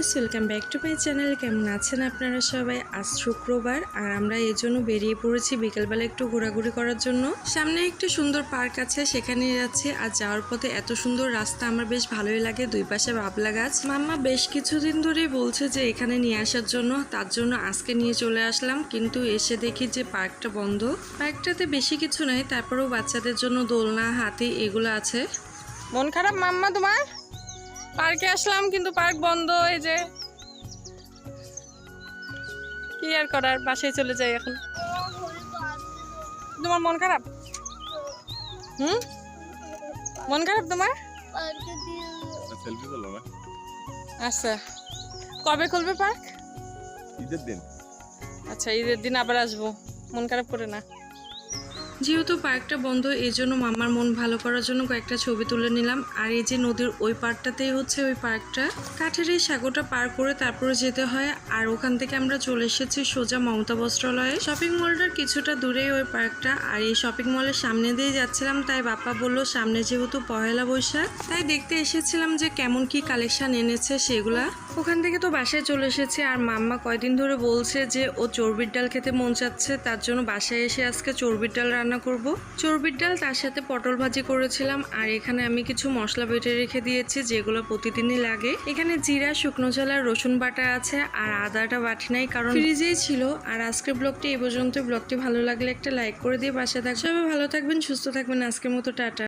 Viewers, welcome back to my channel. কেমন আছেন আপনারা সবাই? আজ শুক্রবার আর আমরা এই জন্য বেরিয়ে পড়েছি বিকেলবেলা একটু ঘোরাঘুরি করার জন্য। সামনে একটি সুন্দর পার্ক আছে, সেখানে যাচ্ছি। আর যাওয়ার পথে এত সুন্দর রাস্তা, আমার বেশ ভালোই লাগে। দুই পাশে বাবলা গাছ। মাম্মা বেশ কিছুদিন ধরেই বলছে যে এখানে নিয়ে আসার জন্য, তার জন্য আজকে নিয়ে চলে আসলাম। কিন্তু এসে দেখি যে পার্কটা বন্ধ। পার্কটাতে বেশি কিছু নাই, তারপরেও বাচ্চাদের জন্য দোলনা, হাতি এগুলো আছে। মন খারাপ মাম্মা তোমার? পার্কে আসলাম কিন্তু পার্ক বন্ধ। এই যে কি আর করার, বাসায় চলে যাই এখন। তোমার মন খারাপ? মন খারাপ তোমার? আচ্ছা, কবে খুলবে পার্ক? ঈদের দিন। আচ্ছা, ঈদের দিন আবার আসবো, মন খারাপ করে না। যেহেতু পার্কটা বন্ধ, এই জন্য মামার মন ভালো করার জন্য কয়েকটা ছবি তুলে নিলাম। আর এই যে নদীর ওই পাড়টাতেই হচ্ছে ওই পার্কটা। কাঠের এই সাগরটা পার করে তারপরে যেতে হয়। আর ওখান থেকে আমরা চলে এসেছি সোজা মমতা বস্ত্রালয়ে। শপিং মলটার কিছুটা দূরেই ওই পার্কটা। আর এই শপিং মলের সামনে দিয়ে যাচ্ছিলাম, তাই বাপ্পা বললো সামনে যেহেতু পহেলা বৈশাখ, তাই দেখতে এসেছিলাম যে কেমন কি কালেকশন এনেছে সেগুলা। ওখান থেকে তো বাসায় চলে এসেছি। আর মাম্মা কয়দিন ধরে বলছে যে ও চর্বির ডাল খেতে মন চাচ্ছে, তার জন্য বাসায় এসে আজকে চর্বির ডাল রান্না করব। চর্বির ডাল, তার সাথে পটল ভাজি করেছিলাম। আর এখানে আমি কিছু মশলা বেটে রেখে দিয়েছি যেগুলো প্রতিদিনই লাগে। এখানে জিরা, শুকনো ঝাল আর রসুন বাটা আছে। আর আদাটা বাটি নাই, কারণ ফ্রিজেই ছিল। আর আজকের ব্লগটি এই পর্যন্ত। ব্লগটি ভালো লাগলে একটা লাইক করে দিয়ে পাশে থাকবেন। সবাই ভালো থাকবেন, সুস্থ থাকবেন। আজকের মতো টাটা।